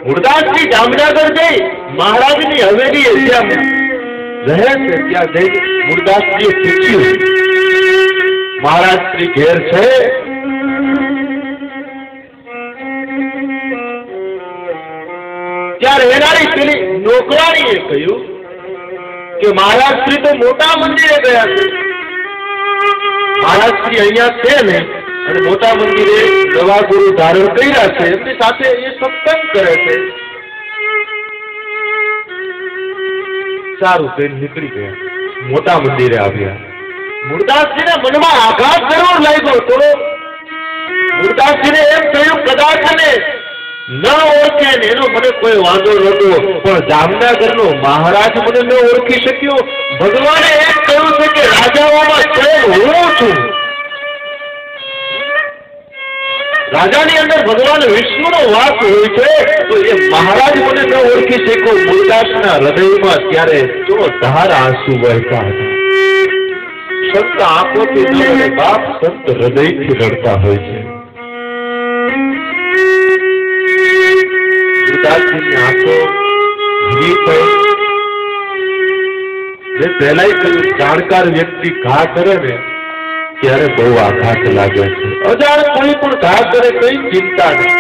મુરદાસજી જામનગર જઈ મહારાજની હવેલી જ્યાં રહે છે ત્યાં જઈ મુરદાસજીએ પૂછ્યું, મહારાજ શ્રી ઘેર છે? ત્યારે રહેનારી પેલી નોકરાણીએ કહ્યું કે મહારાજ શ્રી તો મોટા મંદિરે ગયા છે, મહારાજ શ્રી અહીંયા છે ને, અને મોટા મંદિરે નવા ગુરુ ધારણ કર્યા છે, એમની સાથે એ સત્સંગ કરે છે. સારું કઈ નીકળી ગયા, મોટા મંદિરે આવ્યા. મુરદાસજીને મનમાં આઘાત જરૂર લાગ્યો. તો મુરદાસજીને એમ કહ્યું, કદાચ ને ન ઓળખે ને એનો મને કોઈ વાંધો નહોતો, પણ જામનગરનો મહારાજ મને ન ઓળખી શક્યો. ભગવાને એમ કહ્યું છે કે રાજાઓમાં સ્વયં હું છું. રાજાની અંદર ભગવાન વિષ્ણુનો વાસ હોય છે, તો એ મહારાજ મને ન ઓળખી શક્યો. મુરદાસના હૃદયમાં ત્યારે જો ધાર આંસુ વહેતા હતા. સંત આંખોથી ન રડે બાપ, સંત હૃદયથી રડતા હોય છે. મુરદાસજીની આંખો ભીની પડી. મેં પહેલા કહ્યું, જાણકાર વ્યક્તિ ઘા કરે ને ત્યારે બહુ આઘાત લાગે છે. અજાણ કોઈ પણ ઘા કરે કઈ ચિંતા નહીં.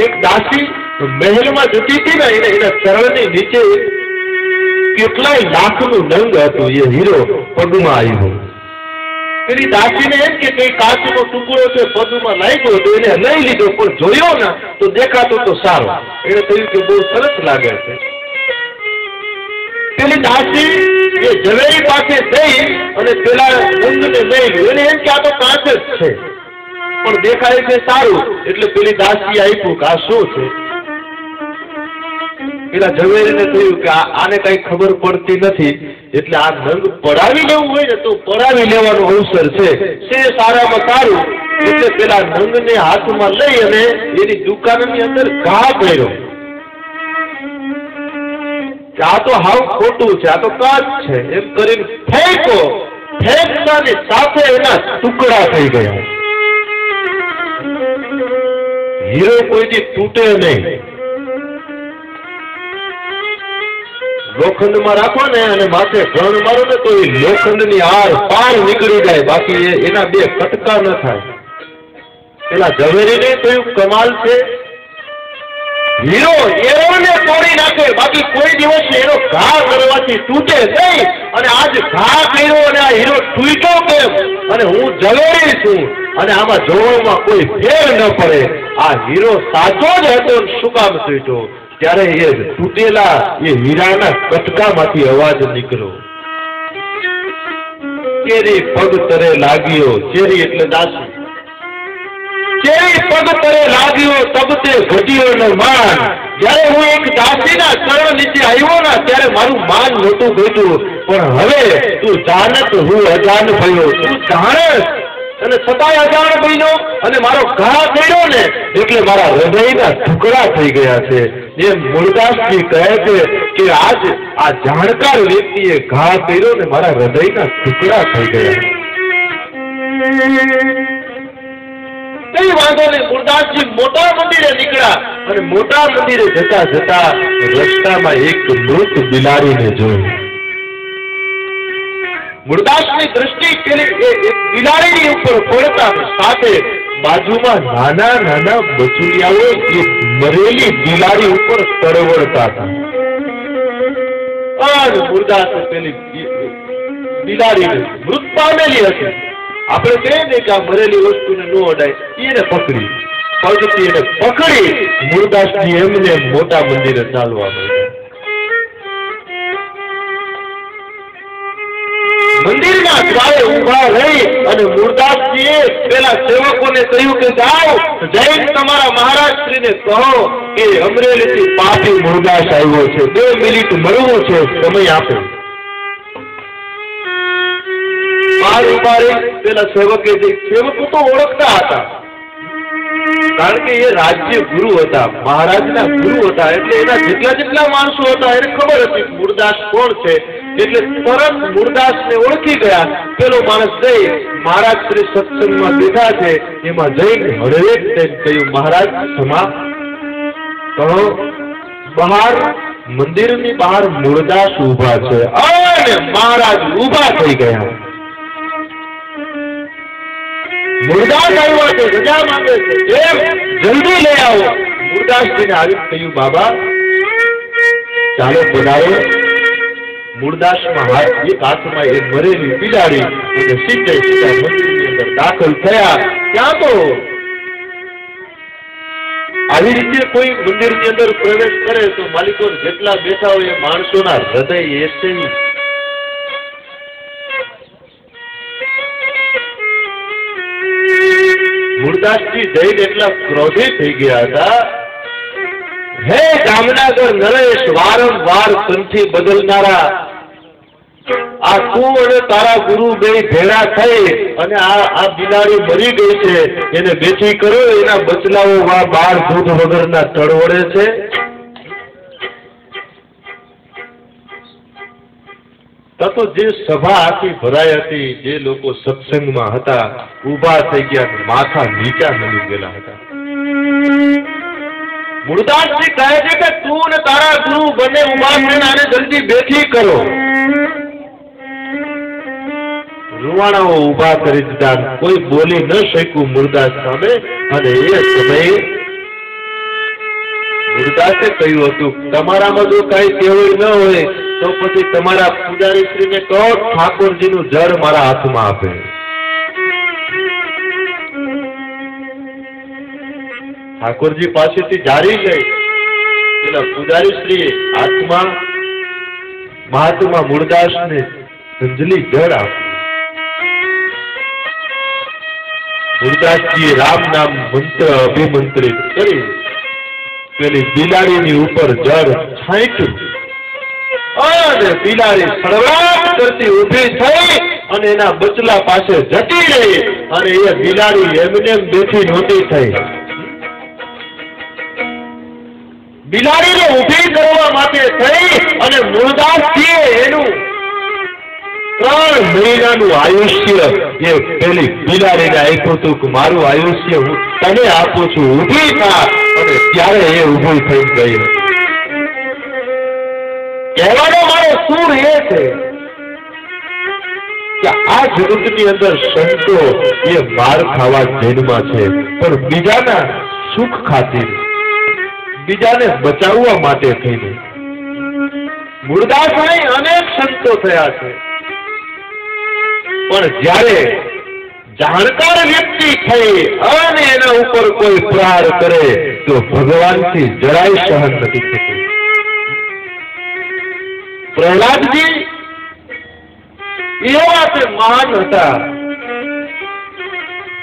એક દાસી મહેલમાં જતી હતી ને, એના ચરણની નીચે કેટલાય લાખનું નંગ હતું, એ હીરો પગમાં આવ્યો. પેલી દાસીને એમ કે કઈ કાચનો ટુકડો છે પગમાં લાગ્યો, તો એને લઈ લીધો, પણ જોયો ને તો દેખાતો તો સારો. એને કહ્યું કે બહુ સરસ લાગે છે. પેલી દાસી એ ઝવેરી પાસે જઈ અને પેલા નંગને લઈ લ્યો. એને એમ કે આ તો કાચ જ છે, પણ દેખાય છે સારું. એટલે પેલી દાસી આપ્યું કે આ શું છે? પેલા ઝવેરીને કહ્યું કે આને કઈ ખબર પડતી નથી, એટલે આ નંગ પડાવી લેવું હોય ને તો પડાવી લેવાનો અવસર છે, સારામાં સારું. એટલે પેલા નંગને હાથમાં લઈ અને એની દુકાનની અંદર ઘા કર્યો. આ તો હાવ ખોટું છે, આ તો કાચ છે, એમ કરીને ફેંકો. ફેંકતાની સાથે એના ટુકડા થઈ ગયા. હીરો કોઈથી તૂટે નહીં. લોખંડમાં રાખો ને અને માથે ઘણ મારો ને તો એ લોખંડની આર પાર નીકળી જાય, બાકી એના બે કટકા ન થાય. પેલા ઝવેરીને કહ્યું, કમાલ છે, હીરો એરોને તોડી નાખે, બાકી કોઈ દિવસ એનો ઘા કરવાથી તૂટે નહીં. અને આજ ઘા કર્યો અને આ હીરો તૂટ્યો કેમ? અને હું ઝવેરી છું, અને આમાં જોવામાં કોઈ ફેર ન પડે. આ હીરો સાચો જ હતો, શું કામ તૂટ્યો? ત્યારે એ તૂટેલા એ હીરાના કટકામાંથી અવાજ નીકળ્યો, ચેરી પગ તરે લાગ્યો. ચેરી એટલે દાસી. ચેરી પગ તરે લાગ્યો તબ તે ઘટ્યો ન માન. જયારે હું એક દાસીના ચરણ નીચે આવ્યો ને ત્યારે મારું માન નહોતું ઘટ્યું, પણ હવે તું જાણત હું અજાન થયો. તું જાણત અને છતાંય અજાણ બન્યો અને મારો ઘા કર્યો ને, એટલે મારા હૃદયના ટુકડા થઈ ગયા છે. જેમ મુરદાસજી કહે છે કે આજ આ જાણકાર વ્યક્તિએ ઘા કર્યો ને મારા હૃદયના ટુકડા થઈ ગયા. કઈ વાંધો નહીં. મુરદાસજી મોટા મંદિરે નીકળ્યા અને મોટા મંદિરે જતા જતા રસ્તામાં એક મૃત બિલાડીને જોયું. મુરદાસની દ્રષ્ટિ બિલાડીની ઉપર પડતા સાથે બાજુમાં નાના નાના બચુડિયાઓ એક મરેલી બિલાડી ઉપર તરવડતા હતા. અને મુરદાસ પેલી બિલાડીને મૃત પામેલી હતી. આપણે કહીએ ને કે આ મરેલી વસ્તુને ન અડાય, એને પકડી પગથી એને પકડી મુરદાસજી એમને મોટા મંદિરે ચાલવા માંડ્યા. મંદિરના દ્વારે ઉભા રહી અને મુરદાસજીએ પેલા સેવકોને કહ્યું કે જાઓ જઈને તમારા મહારાજ શ્રીને કહો કે અમરેલીથી પાપી મુરદાસ આવ્યો છે, 2 મિનિટ મળવું છે, સમય આપો. બહાર ઉભા રહી પેલા સેવકો તો ઓળખતા હતા, કારણ કે એ રાજ્ય ગુરુ હતા, મહારાજના ગુરુ હતા, એટલે એના જેટલા માણસો હતા એને ખબર હતી મુરદાસ કોણ છે. એટલે તરત મૂળદાસને ઓળખી ગયા. પેલો માણસ જઈ મહારાજ શ્રી સત્સંગમાં બેઠા છે એમાં જઈને હળવેક થઈને કહ્યું, મહારાજ ક્ષમા કહો. બહાર મંદિરની બહાર મૂળદાસ ઉભા છે અને મહારાજ ઉભા થઈ ગયા. મૂળદાસ આવ્યા છે, રજા માંગે છે, એમ જલ્દી લઈ આવો. મૂળદાસજીને આવી કહ્યું, બાબા ચાલો પધારો. મૂળદાસમાં એક હાથમાં એ મરેલી બિલાડી અને સીધે સીધા મંદિરની અંદર દાખલ થયા. ત્યાં તો આવી રીતે કોઈ મંદિરની અંદર પ્રવેશ કરે તો માલિકો જેટલા બેઠા હોય એ માણસોના હૃદય એસે મૂળદાસજી જઈને એટલા ક્રોધિત થઈ ગયા હતા. હે જામનગર નરેશ, વારંવાર સંથી બદલનારા, આ તું અને તારા ગુરુ બે ભેળા થઈ અને આ બિલાડી મરી ગઈ છે, એને બેઠી કરો. એના બચલાઓ બાર દૂધ વગરના તળવડે છે. તો જે સભા આખી ભરાઈ હતી, જે લોકો સત્સંગમાં હતા, ઉભા થઈ ગયા, માથા નીચા નમી ગયેલા હતા. મૂળદાસજી કહે છે કે તું અને તારા ગુરુ બંને ઉભા થઈને આને જલ્દી બેઠી કરો. રૂવાણાઓ ઉભા કરી દીધા. કોઈ બોલી ન શક્યું મૂળદાસ સામે. અને એ સમયે મૂળદાસે કહ્યું હતું, તમારામાં જો કઈ કેવળ ન હોય તો પછી તમારા પૂજારી શ્રીને કહો ઠાકોરજીનું જળ મારા હાથમાં આપે. ઠાકોરજી પાસેથી જારી લઈ પેલા પૂજારી શ્રી હાથમાં મહાત્મા મૂળદાસને અંજલિ જળ આપ્યું. મૂળદાસજીએ રામ નામ મંત્ર અભિમંત્રિત કરી પેલી બિલાડીની ઉપર જળ છાંટ્યું અને બિલાડી સળવળાટ કરતી ઊભી થઈ અને એના બચલા પાસે જતી રહી. અને એ બિલાડી એમને બેઠી નહોતી થઈ. બિલાડીને ઊભી કરવા માટે થઈ અને મૂળદાસજીએ એનું 3 મહિનાનું આયુષ્ય એ પેલી બિલાડીને આપ્યું હતું કે મારું આયુષ્ય હું તને આપું છું, ઊભી થા. અને ત્યારે એ ઊભી થઈ ગઈ. કહેવાનો મારો સુર એ છે કે આ જગતની અંદર સંતો એ માર ખાવા જન્મમાં છે, પણ બીજાના સુખ ખાतिर, બીજાને બચાવવા માટે થઈને. મૂળદાસ અનેક સંતો થયા છે, પણ જ્યારે જાણકાર વ્યક્તિ થઈ અને એના ઉપર કોઈ પ્રહાર કરે તો ભગવાનથી જરાય સહન નથી થતું. પ્રહલાદજી એવા તે મહાન હતા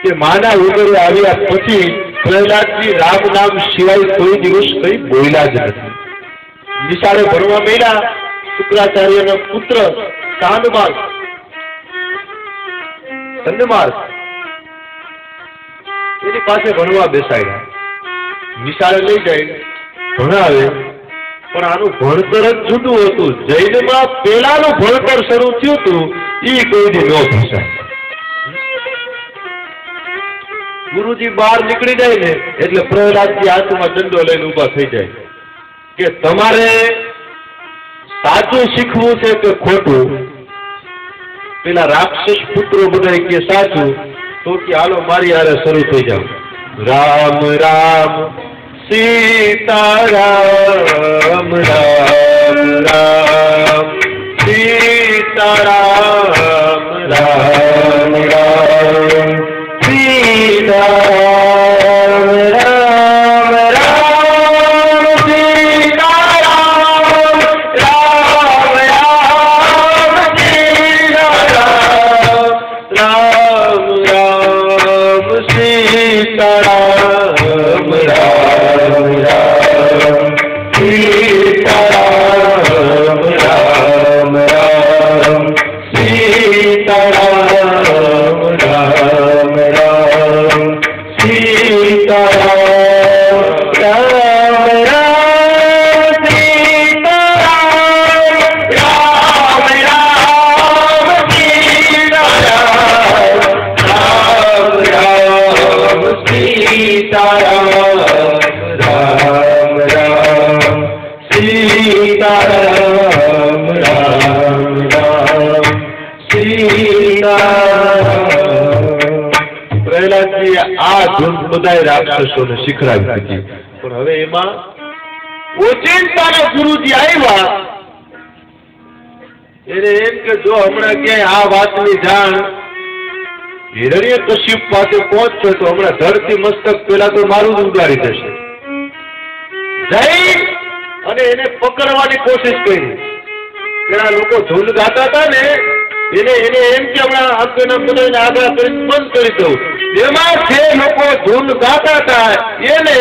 કે માના ઉદરે આવ્યા પછી પ્રહલાદજી રામ નામ સિવાય કોઈ દિવસ કઈ બોલ્યા જ નથી. નિશાળે ભણવા માંડ્યા. શુક્રાચાર્યનો પુત્ર ચાંદમાર્ગ એની પાસે ભણવા બેસાડ્યા. નિશાળે લઈ જાય, ભણાવે, પણ આનું ભણતર જ જુદું હતું. જૈનમાં પેલાનું ભણતર શરૂ થયું હતું એ કોઈ દી ન થશે. ગુરુજી બહાર નીકળી જાય ને એટલે પ્રહલાદજી હાથમાં દંડો લઈને ઉભા થઈ જાય કે તમારે સાચું શીખવું છે કે ખોટું. પેલા રાક્ષસ પુત્રો બધા કે સાચું, તો કે હાલો મારી હારે શરૂ થઈ જાવ. રામ રામ સીતા રામ રામ રામ સીતા રામ રામ રામ સીતા રામ રામ રામ સીતા રામ રામ રામ સીતા રામ રામ સીતા રામ રામ રામ સીતા રામ રામ રામ સીતા રામ રામ રામ સીતા રામ રામ સીતા રામ રામ सीताराम राम राम सीताराम राम राम सीताराम। પ્રહલાદજી આ ધૂન બધાય રાક્ષસોને શીખડાવી હતી, પણ હવે એમાં ઓચિંતાના ગુરુજી આવ્યા, એને એમ કે જો હમણાં ક્યાંય આ વાતની જાણ હિરણ્યકશિપ પાસે પહોંચશે તો હમણાં ધરતી મસ્તક પેલા તો મારું જ ઉગાડી દેશે. જઈ અને એને પકડવાની કોશિશ કરી. પેલા લોકો ધૂન ગાતા હતા ને, એને એમ કે હમણાં આગળ આગળ કરી બંધ કરી દઉં. એમાં જે લોકો ધૂન ગાતા હતા એને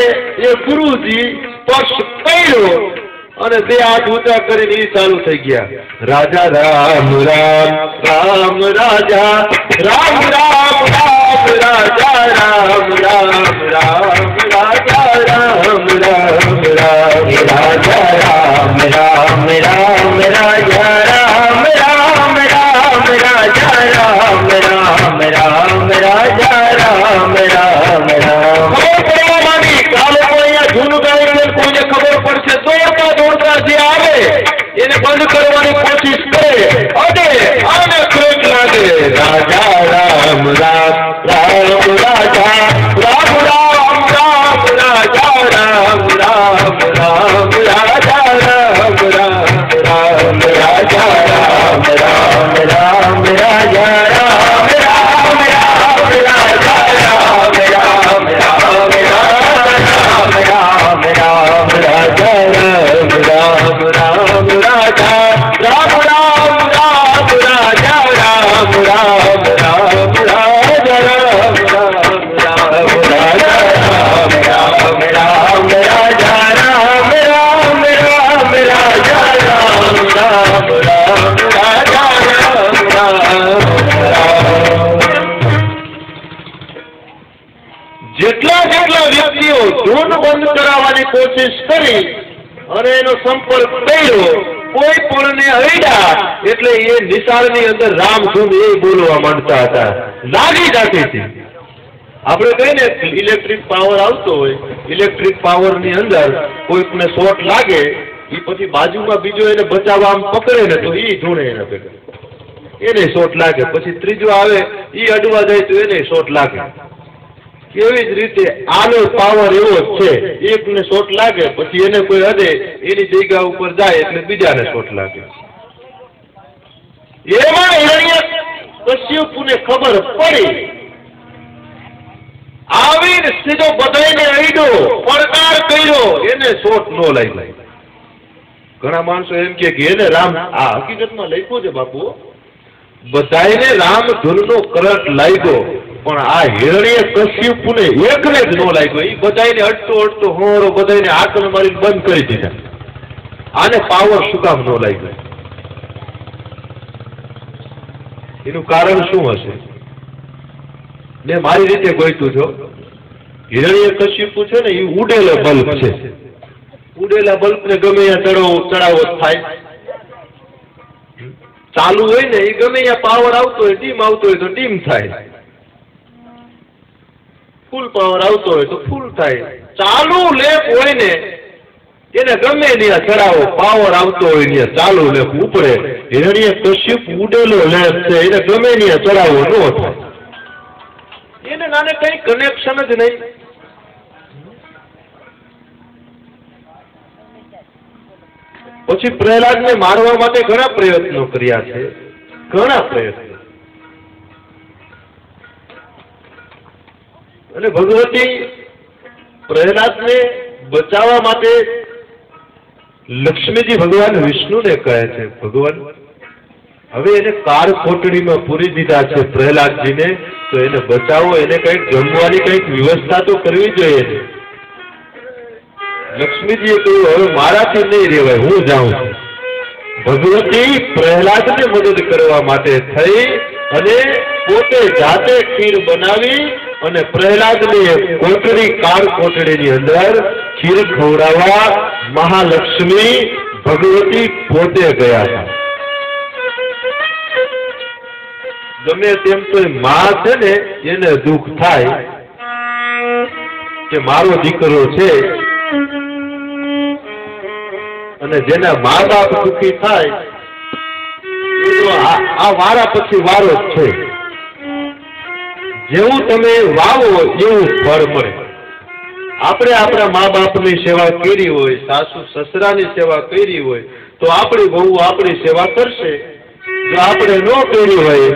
એ ગુરુજી સ્પર્શ કર્યો અને બે હાથ ઊંચા કરીને એ ચાલુ થઈ ગયા. રાજા રામ રામ રામ રાજા રામ રામ રામ રાજા રામ રામ રામ રાજા રામ રામ રામ રાજા રામ રામ રામ રાજા રામ રામ રામ રાજા રામ રામ રામ રાજા રામ રામ રામ. ખબર પડવાની કાલે અહીંયા ધૂન ગાઈને કોઈને ખબર પડશે દોડતા જે આવે એને બંધ કરવાની કોશિશ કરે અને આને ક્રોધ લાગે. રાજા રામ રામ રામ રાજા રામ રામ રામ રાજા રામ રામ રામ રાજા રામ રામ રામ રાજા રામ રામ રામ રાજા રામ રામ રામ રાજા રામ રામ રામ રામ રામ રાજા રામ રામ રામ રાજા રામ રામ રામ રાજા રામ રામ રામ રાજા રામ રામ રાજા રામ રામ રામ રાજા રામ રામ રામ રાજા રામ રામ રામ રાજા રામ રામ. જેટલા વ્યક્તિઓ ધૂન બંધ કરાવવાની કોશિશ કરી અને એનો સંપર્ક કર્યો, કોઈ પણ હૈડા એટલે એ નિશાળની અંદર રામધૂન એ બોલવા માંડતા હતા, લાગી જતી હતી. આપણે કહીને ઇલેક્ટ્રિક પાવર આવતો હોય, ઇલેક્ટ્રિક પાવર ની અંદર કોઈકને શોર્ટ લાગે, એ પછી બાજુમાં બીજો એને બચાવવા આમ પકડે ને તો એ ધૂણે એને ભેગા એને શોર્ટ લાગે, પછી ત્રીજો આવે એ અડવા જાય તો એને શોર્ટ લાગે. કેવી જ રીતે આનો પાવર એવો જ છે, એકને શોટ લાગે પછી એને કોઈ અડે એની જગ્યા ઉપર જાય એટલે બીજાને શોટ લાગે. એમાં હિરણ્યકશ્યપને ખબર પડી, આવીને સીધો બધાને અડ્યો, પડકાર કર્યો, એને શોટ નો લાગ્યો. ઘણા માણસો એમ કે એને રામ, આ હકીકતમાં લખ્યું છે બાપુ, બધાને રામ ધૂનનો કરંટ લાગ્યો, પણ આ હિરણ્યકશ્યપને એકને જ નો લાગ્યો. એ બધાને અડતો હોરો બધાને આંખને મારી બંધ કરી દીધા. આને પાવર શું કામ નો લાગ્યો? એનું કારણ શું હશે? ને મારી રીતે ગોઈતું છો, હિરણ્યકશ્યપ છે ને એ ઉડેલો બલ્બ છે. ઉડેલા બલ્બ ને ગમે ત્યાં ચડાવો થાય, ચાલુ હોય ને એ ગમે ત્યાં પાવર આવતો હોય, ડીમ આવતો હોય તો ડીમ થાય, ફૂલ પાવર આવતો હોય તો ફૂલ થાય. ચાલુ લેપ હોય ને એને ગમે ત્યાં ચડાવો, પાવર આવતો હોય ત્યાં ચાલુ લેપ ઉપડે. હિરણ્યકશ્યપ ઉડેલો લેપ છે, એને ગમે ત્યાં ચડાવો ન થાય, એને નાને કઈ કનેક્શન જ નહીં. પછી પ્રહલાદને મારવા માટે ઘણા પ્રયત્નો કર્યા છે, ઘણા પ્રયત્નો. અને ભગવતી પ્રહલાદને બચાવવા માટે લક્ષ્મીજી ભગવાન વિષ્ણુને કહે છે, ભગવાન હવે એને કાર કોટડીમાં પૂરી દીધા છે પ્રહલાદજીને, તો એને બચાવો, એને કઈક જમવાની કઈક વ્યવસ્થા તો કરવી જોઈએ. લક્ષ્મીજીએ કહ્યું હવે મારાથી નહીં રહેવાય, હું જાઉં છું. ભગવતી પ્રહલાદને મદદ કરવા માટે થઈ અને પોતે જાતે ખીર બનાવી અને પ્રહલાદને કોટડી કાર કોટડીની અંદર ખીર ખવડાવવા મહાલક્ષ્મી ભગવતી પોતે ગયા હતા. ગમે તેમ તો માં છે ને એને દુઃખ થાય, કે મારો દીકરો છે અને જેના મા બાપ સુખી થાય આ વારા પછી વારો જ છે. જેવું તમે વાવો એવું ફળ મળે. આપણે આપણા મા બાપની સેવા કરી હોય, સાસુ સસરાની સેવા કરી હોય તો આપણી વહુ આપણી સેવા કરશે. જો આપણે ન કરી હોય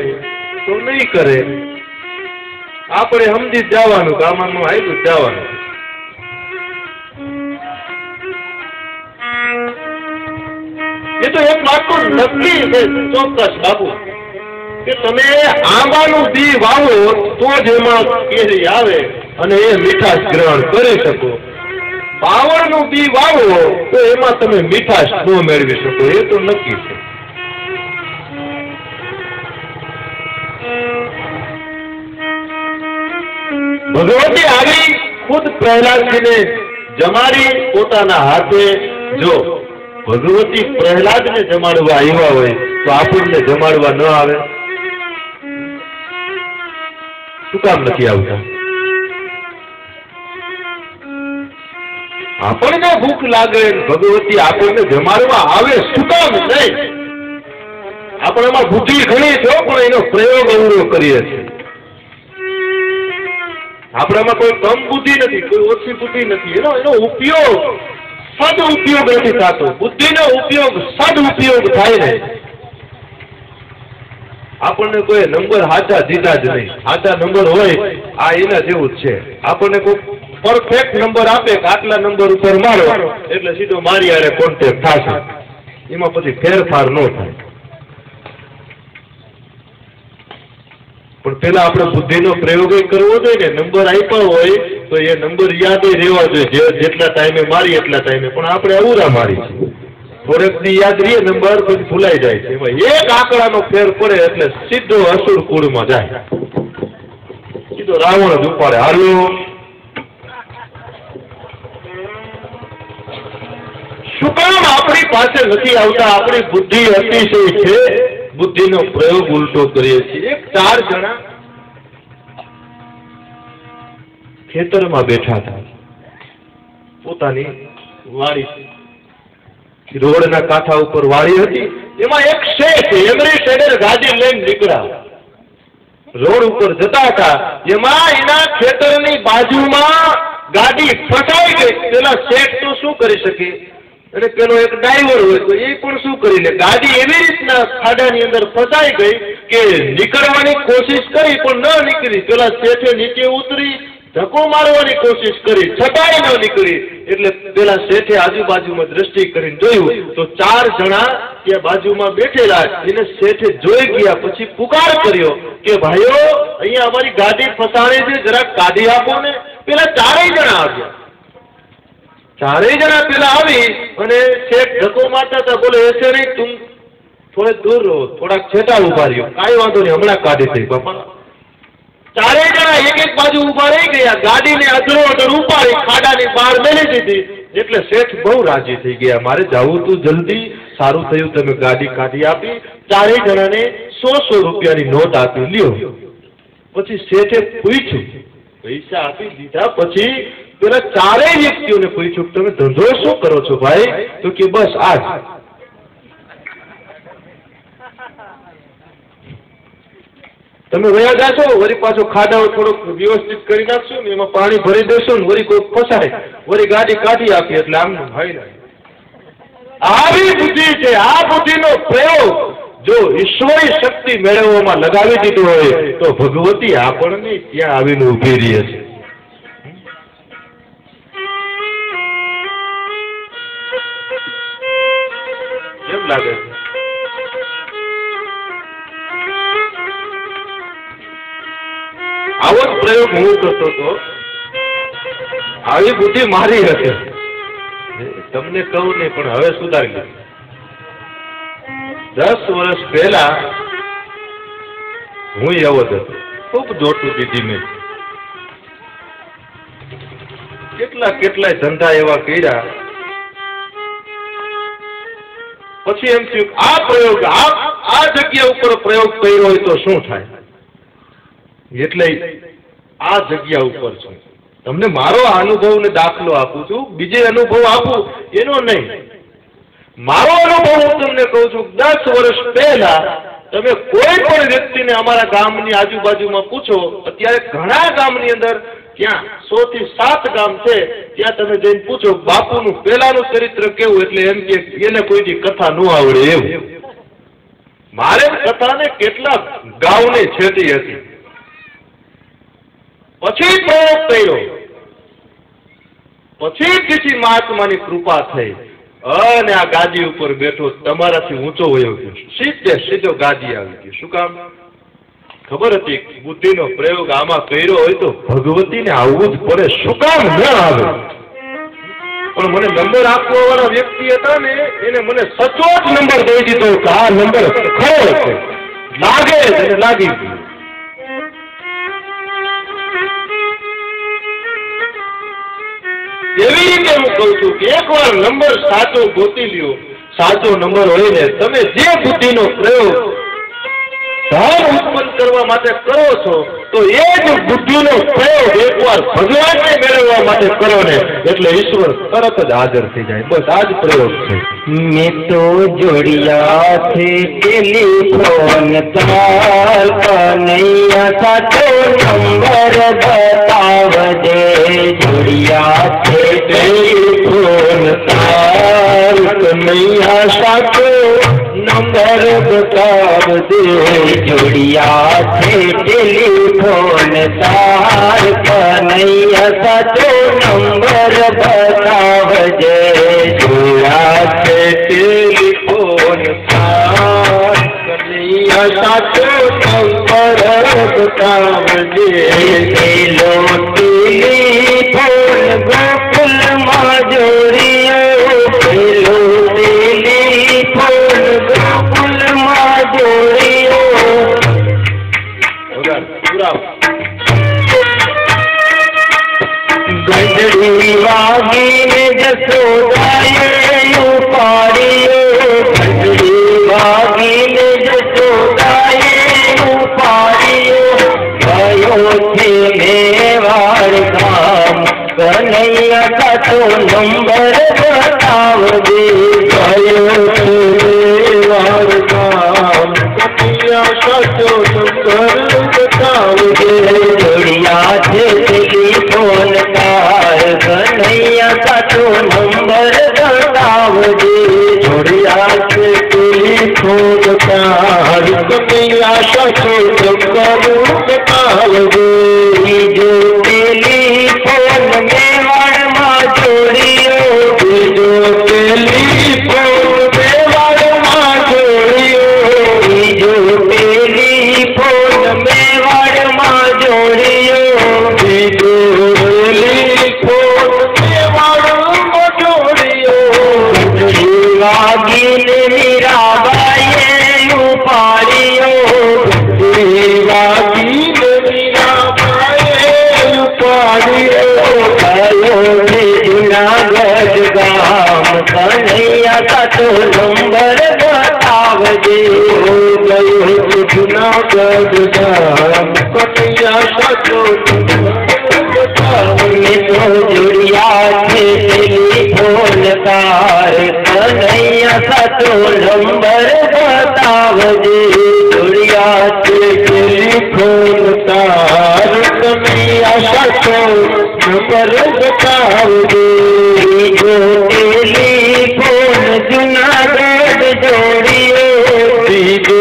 તો નહીં કરે. આપણે સમજી જવાનું કે આમાં આવ્યું જવાનું. એ તો એક વાત તો નક્કી છે ચોક્કસ બાપુ કે તમે આંબાનું બી વાવો તો જ એમાં કેરી આવે અને એ મીઠાશ ગ્રહણ કરી શકો. બાવળનું બી વાવો તો એમાં તમે મીઠાશ ન મેળવી શકો. એ તો નક્કી છે. ભગવતી આવી ખુદ પ્રહલાદજીને જમાડી પોતાના હાથે. જો ભગવતી પ્રહલાદને જમાડવા આવ્યા હોય તો આપણને જમાડવા ન આવે? શું કામ નથી આવતા? આપણને ભૂખ લાગે ભગવતી આપણને જમાડવા આવે શું કામ નહીં? આપણામાં બુદ્ધિ ઘણી છે પણ એનો પ્રયોગ અવરો કરીએ છીએ. આપણામાં કોઈ કમ બુદ્ધિ નથી, કોઈ ઓછી બુદ્ધિ નથી. એનો ઉપયોગ સદ ઉપયોગ નથી થતો. બુદ્ધિનો ઉપયોગ સદ ઉપયોગ થાય ને. આપણને કોઈ નંબર હાચા દીધા જ નહીં. હાચા નંબર હોય આ એના જેવું જ છે. આપણને કોઈ પરફેક્ટ નંબર આપે કે આટલા નંબર ઉપર મારો એટલે સીધો મારી હારે કોન્ટેક્ટ થશે. એમાં પછી ફેરફાર ન થાય. પણ પેલા આપણે બુદ્ધિનો પ્રયોગ કરવો જોઈએ ને. નંબર આપ્યો હોય તો એ નંબર યાદ રહેવા જોઈએ. જેટલા ટાઈમે મારી એટલા ટાઈમે. પણ આપણે અવરા મારી છે. થોડેક દી યાદ રહીએ નંબર પછી ભૂલાઈ જાય છે. એમાં એક આંકડાનો ફેર પડે એટલે સીધો અસુર કુળમાં જાય. સીધો રાવણ જ ઉપાડે. હાલો શું કામ આપણી પાસે નથી આવતા? આપણી બુદ્ધિ અતિશય છે. બુદ્ધિનો પ્રયોગ ઉલટો કરીએ છીએ. 4 જણા ખેતરમાં બેઠા હતા. પોતાની વાડી, રોડના કાંઠા ઉપર વાડી હતી. એમાં એક શેઠ એમરી શેડર ગાડી લઈને નીકળ્યા. રોડ ઉપર જતા હતા. એમાં એના ખેતરની બાજુમાં ગાડી ફસાઈ ગઈ. પેલા શેઠ તો શું કરી શકે? અને પેલો એક ડ્રાઈવર હોય તો એ પણ શું કરી લે? ગાડી એવી રીતના ખાડાની અંદર ફસાઈ ગઈ કે નીકળવાની કોશિશ કરી પણ ન નીકળી. પેલા શેઠે નીચે ઉતરી ધક્કો મારવાની કોશિશ કરી છતાંય ન નીકળી. એટલે પેલા શેઠે આજુબાજુમાં દ્રષ્ટિ કરીને જોયું તો 4 જણા ત્યાં બાજુમાં બેઠેલા. એને શેઠે જોઈ ગયા. પછી પુકાર કર્યો કે ભાઈઓ અહીંયા અમારી ગાડી ફસાણી છે, જરાક કાઢી આપો ને. પેલા 4 જણા આવ્યા. 4 જણા પેલા આવી અને શેઠ ધક્કો મારતા હતા. બોલે એસે નહીં, તું થોડે દૂર રહો, થોડાક છેટા ઉભા રહ્યો. કાંઈ વાંધો નહીં, હમણાં કાઢી થઈ બાપા. 4 જણા એક બાજુ ઉભા રહી ગયા. ગાડીને અધરો અધર ઉપાડી ખાડાની બહાર મેલી દીધી. એટલે શેઠ બહુ રાજી થઈ ગયા. મારે જવું તું જલ્દી. સારું થયું તમે ગાડી કાઢી આપી. 4 જણાને 100 રૂપિયાની નોટ આપી. લ્યો. પછી શેઠે પૂછ્યું, પૈસા આપી દીધા પછી પેલા 4 વ્યક્તિઓને પૂછ્યું તમે ધંધો શું કરો છો ભાઈ? તો કે બસ આજ. તમે વયા જાશો, વળી પાછો ખાડાઓ થોડોક વ્યવસ્થિત કરી નાખશો ને, એમાં પાણી ભરી દેશો ને, વળી કોઈ ફસાય, વળી ગાડી કાઢી આપી. એટલે આમનું ભાઈ આવી બુદ્ધિ છે. આ બુદ્ધિનો પ્રયોગ જો ઈશ્વરી શક્તિ મેળવવામાં લગાવી દીધો હોય તો ભગવતી આપણને ત્યાં આવીને ઉભી રહી છે. કેમ લાગે? આવો જ પ્રયોગ હું કરતો હતો. આવી બુદ્ધિ મારી હતી. તમને કહું નહીં પણ હવે સુધારી લીધી. 10 વર્ષ પહેલા હું અવધ હતો. ખૂબ જોતું દીધી મેં. કેટલાય ધંધા એવા કર્યા. પછી એમ થયું આ પ્રયોગ આ જગ્યા ઉપર પ્રયોગ કર્યો હોય તો શું થાય? એટલે આ જગ્યા ઉપર છું. તમને મારો અનુભવ ને દાખલો આપું છું, બીજે અનુભવ આપું એનો નહીં. મારો અનુભવ હું તમને કહું છું. 10 વર્ષ પહેલા તમે કોઈ પણ વ્યક્તિને અમારા ગામની આજુબાજુમાં પૂછો, અત્યારે ઘણા ગામની અંદર ત્યાં 100 થી 7 ગામ છે, ત્યાં તમે જઈને પૂછો બાપુનું પહેલાનું ચરિત્ર કેવું, એટલે એમ કે એને કોઈની કથા ન આવડે એવું. મારે કથાને કેટલા ગાવને છેટી હતી. પછી પ્રયોગ કર્યો, પછી કિસી મહાત્માની કૃપા થઈ અને આ ગાદી ઉપર બેઠો, તમારાથી ઊંચો વયો ગયો, સીધો ગાદી આવી ગયો. શું કામ? ખબર હતી બુદ્ધિનો પ્રયોગ આમાં કર્યો હોય તો ભગવતીને આવવું જ પડે. શું કામ ન આવે? પણ મને નંબર આપવા વાળા વ્યક્તિ હતા ને, એને મને સચોટ નંબર દઈ દીધો કે આ નંબર ખરો છે, લાગે એને લાગી ગયું. એવી રીતે હું કઉ છું કે એકવાર નંબર સાચો ગોતી લ્યો. સાચો નંબર હોય ને, તમે જે બુદ્ધિનો પ્રયોગ ધન ઉત્પન્ન કરવા માટે કરો છો, તો એ જ બુદ્ધિનો પ્રયોગ એકવાર ભગવાનને મેળવવા માટે કરો ને, એટલે ઈશ્વર તરત જ હાજર થઈ જાય. બસ આ જ પ્રયોગ છે. મેં તો જોડિયા છે ટેલિફોન તાર કનૈયા સાચો નંબર બતાવજે. જોડિયા છે ટેલિફોન તાર કનૈયા સાચો નંબર બતાવજે. જોડિયા છે ટેલિફોન તાર કનૈયા સાચો નંબર બતાવજે. જોડિયા છે ટેલિફોન તાર કનૈયા સાચો નંબર બતાવજે. પેલો ટેલિફોન ગોકુલમાં જોડિયો, પેલો ટેલિફોન ગોકુલમાં જોડિયો. ગઢડી વાગીને જસોદાએ ઉપાડ્યો, ગઢડી વાગીને જસોદાએ ઉપાડ્યો. ગયો છે મેવાડ ગામ કનૈયા સાચો નંબર બતાવજે. ગયો છે મેવાડ ગામ કનૈયા સાચો નંબર બતાવજે. જોડિયા છે ટેલિફોન તાર કનૈયા સાચો નંબર બતાવજે. જોડિયા છે ટેલિફોન તાર કનૈયા સાચો નંબર બતાવજે. બીજો ટેલિફોન મેવાડમાં જોડિયો, બીજો ટેલિફોન મેવાડમાં જોડિયો, બીજો ટેલિફોન મેવાડમાં જોડિયો, બીજો ટેલિફોન મેવાડમાં જોડિયો. ગઢડી વાગીને મીરાબાઈએ ઉપાડ્યો, ગઢડી વાગીને મીરાબાઈએ ઉપાડ્યો. ગયો છે જુનાગઢ ગામ કનૈયા સાચો નંબર બતાવજે. ગયો છે જુનાગઢ ગામ કનૈયા સાચો નંબર બતાવજે. તો જોડિયા છે ટેલિફોન તાર કનૈયા સાચો નંબર બતાવજે. જોડિયા છે ટેલિફોન તાર કનૈયા સાચો નંબર બતાવજે. બીજો ટેલિફોન જુનાગઢ જોડિયો, બીજો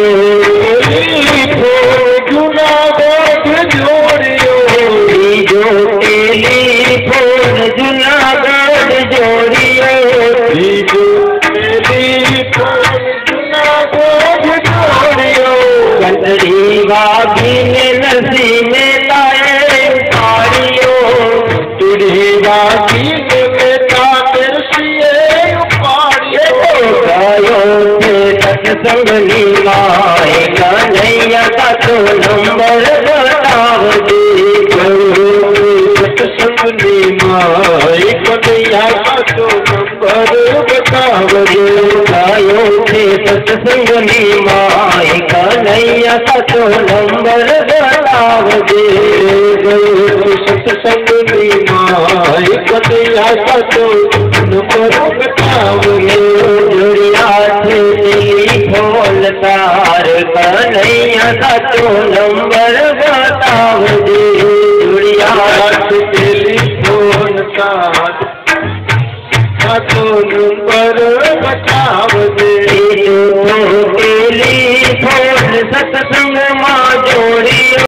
ટેલિફોન જુનાગઢ જોડિયો, બીજો ટેલિફોન જુનાગઢ જોડિયો, બીજો ટેલિફોન જુનાગઢ જોડિયો. ગઢડી વાગીને નરસિંહ મહેતાએ ઉપાડ્યો, ગઢડી વાગીને મહેતા નરસિંહે ઉપાડ્યો. ગયો છે સત્સંગની માય કનૈયા સાચો નંબર બતાવજે. સત્સંગની માય કનૈયા સાચો નંબર બતાવજે. ગયો છે સત્સંગની માય કનૈયા कन्हैया साचो नंबर बतावजे। सत्संग में माई कन्हैया साचो नंबर बतावजे। जुड़िया थे टेलीफोन तार कन्हैया साचो नंबर बतावजे। जुड़िया थे टेलीफोन तार साचो नंबर बतावजे। टेलीफोन सत्संग मां जोड़ी